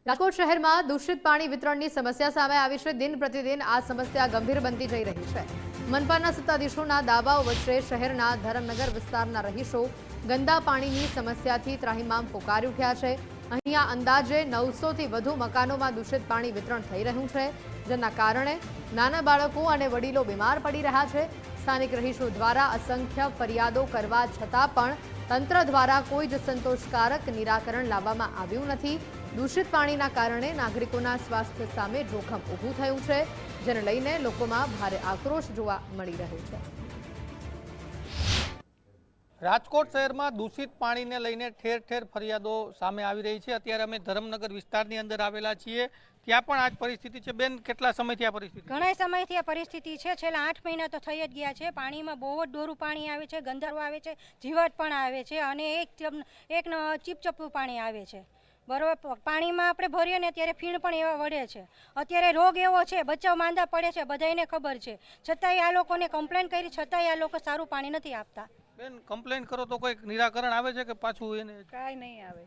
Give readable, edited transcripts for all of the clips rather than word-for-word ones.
રાજકોટ શહેરમાં દૂષિત પાણી વિતરણની સમસ્યા સામે આવી છે। દિન પ્રતિદિન આ સમસ્યા ગંભીર બનતી જઈ રહી છે। મનપાના સત્તાધીશોના દાવાઓ વચ્ચે શહેરના ધરમનગર વિસ્તારના રહીશો ગંદા પાણીની સમસ્યાથી ત્રાહિમામ પોકારી ઉઠ્યા છે। અહીંયા અંદાજે 900 થી વધુ મકાનોમાં દૂષિત પાણી વિતરણ થઈ રહ્યું છે, જેના કારણે નાના બાળકો અને વડીલો બીમાર પડી રહ્યા છે। સ્થાનિક રહીશો દ્વારા અસંખ્ય ફરિયાદો કરવા છતાં પણ તંત્ર દ્વારા કોઈ જ સંતોષકારક નિરાકરણ લાવવામાં આવ્યું નથી। દૂષિત પાણીના કારણે નાગરિકોના સ્વાસ્થ્ય સામે જોખમ ઊભું થયું છે, જેને લઈને લોકોમાં ભારે આક્રોશ જોવા મળી રહ્યો છે। રાજકોટ શહેરમાં દૂષિત પાણીને લઈને ઠેર ઠેર ફરિયાદો સામે આવી રહી છે। અત્યારે અમે ધરમનગર વિસ્તારની અંદર આવેલા છીએ, ત્યાં પણ આ જ પરિસ્થિતિ છે। બેન, કેટલા સમયથી આ પરિસ્થિતિ? ઘણા સમયથી આ પરિસ્થિતિ છે। છેલ્લા 8 મહિના તો થઈ જ ગયા છે। પાણીમાં બહુ જ ડોરું પાણી આવે છે, ગંધારું આવે છે, જીવાત પણ આવે છે અને એક ચીપચપું પાણી આવે છે। બરોબર, પાણીમાં આપણે ભરીએ ને ત્યારે ફીણ પણ એવા વળે છે। અત્યારે રોગ એવો છે, બચ્ચાઓ માંદા પડે છે, બધાને ખબર છે, છતાંય આ લોકોને કમ્પ્લેન કરી છતાંય આ લોકો સારું પાણી નથી આપતા। બેન, કમ્પ્લેન કરો તો કોઈ નિરાકરણ આવે છે કે પાછું એને કાંઈ નહીં આવે?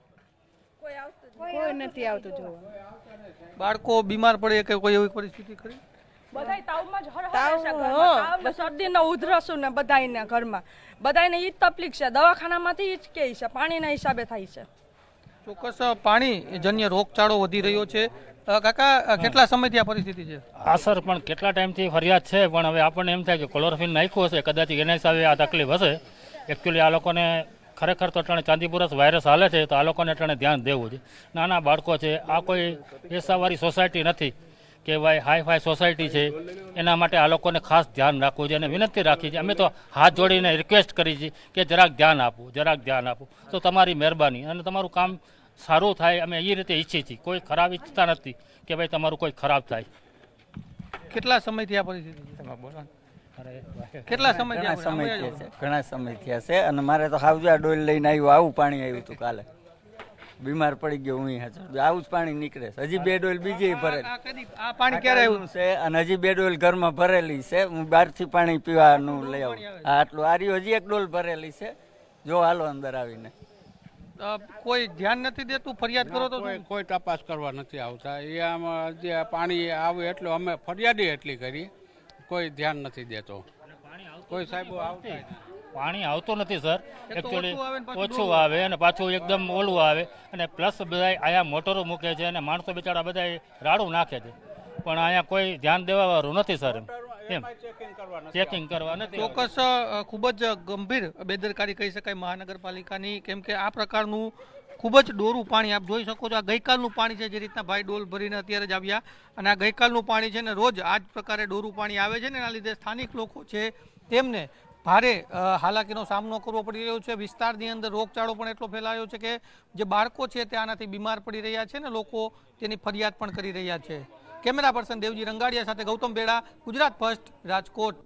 કોઈ નથી આવતું જોવા। બાળકો બીમાર પડે કે કોઈ એવી પરિસ્થિતિ ખરી? બધાય તાવમાં જ તાવ શરદી ને ઉધરસ ને બધાયના ઘરમાં બધાયને ઈ જ તકલીફ છે। દવાખાનામાંથી ઈ જ કે છે, પાણીના હિસાબે થાય છે। ચોક્કસ પાણી જન્ય રોગચાળો વધી રહ્યો છે। કાકા, કેટલા સમયથી આ પરિસ્થિતિ છે? હા સર, પણ કેટલા ટાઈમથી ફરિયાદ છે, પણ હવે આપણને એમ થાય કે ક્લોરોફિન નાખ્યું હશે, કદાચ એના હિસાબે આ તકલીફ હશે। એકચ્યુઅલી આ લોકોને ખરેખર તો અટાણે ચાંદીપુરસ વાયરસ હાલે છે, તો આ લોકોને અટાણે ધ્યાન દેવું છે। નાના બાળકો છે, આ કોઈ પૈસાવાળી સોસાયટી નથી કે ભાઈ હાઈ ફાઈ સોસાયટી છે, એના માટે આ લોકોને ખાસ ધ્યાન રાખવું છે અને વિનંતી રાખી છે। અમે તો હાથ જોડીને રિક્વેસ્ટ કરી છે કે જરાક ધ્યાન આપવું, જરાક ધ્યાન આપવું, તો તમારી મહેરબાની અને તમારું કામ સારું થાય, અમે એ રીતે ઈચ્છીએ છીએ। કોઈ ખરાબ ઈચ્છતા નથી કે ભાઈ તમારું કોઈ ખરાબ થાય। કેટલા સમયથી આ પરિસ્થિતિ છે? કેટલા સમયથી? ઘણા સમય થયા છે અને મારે તો હાવજા ડોલ લઈને આવ્યું, આવું પાણી આવ્યું હતું કાલે, બીમાર પડી ગયો હું આવું જ પાણી નીકળે છે। હજી 2 ડોલ બીજી ભરેલી આ પાણી ક્યારે આવ્યું છે અને હજી 2 ડોલ ઘરમાં ભરેલી છે। હું બહારથી પાણી પીવાનું લઈ આવું। આટલું આર્યું હજી 1 ડોલ ભરેલી છે। જો હાલો અંદર આવીને કોઈ ધ્યાન નથી દેતું? ફરિયાદ કરો તો કોઈ તપાસ કરવા નથી આવતા। એ આમાં જે પાણી આવે એટલે અમે ફરિયાદ એટલી કરી, કોઈ ધ્યાન નથી દેતો, કોઈ સાહેબો આવતા પાણી આવતું નથી સર। એકચ્યુઅલી ઓછું આવે અને પાછું એકદમ ઓલું આવે અને પ્લસ બધા અહીંયા મોટરો મૂકે છે અને માણસો બિચારા બધા રાડું નાખે છે, પણ અહીંયા કોઈ ધ્યાન દેવાવાળું નથી સર। એમ ચેકિંગ કરવા નથી। ચોક્કસ ખૂબ જ ગંભીર બેદરકારી કહી શકાય મહાનગરપાલિકાની, કેમ કે આ પ્રકારનું ખૂબ જ ડોરું પાણી આપ જોઈ શકો છો। આ ગઈકાલનું પાણી છે, જે રીતના ભાઈ ડોલ ભરીને અત્યારે જ આવ્યા, અને આ ગઈકાલનું પાણી છે ને રોજ આ જ પ્રકારે ડોરું પાણી આવે છે ને એના લીધે સ્થાનિક લોકો છે તેમને ભારે હાલાકીનો સામનો કરવો પડી રહ્યો છે। વિસ્તારની અંદર રોગચાળો પણ એટલો ફેલાયો છે કે જે બાળકો છે તે આનાથી બીમાર પડી રહ્યા છે ને લોકો તેની ફરિયાદ પણ કરી રહ્યા છે। કેમેરા પર્સન દેવજી રંગાડિયા સાથે ગૌતમ બેડા, ગુજરાત ફર્સ્ટ, રાજકોટ।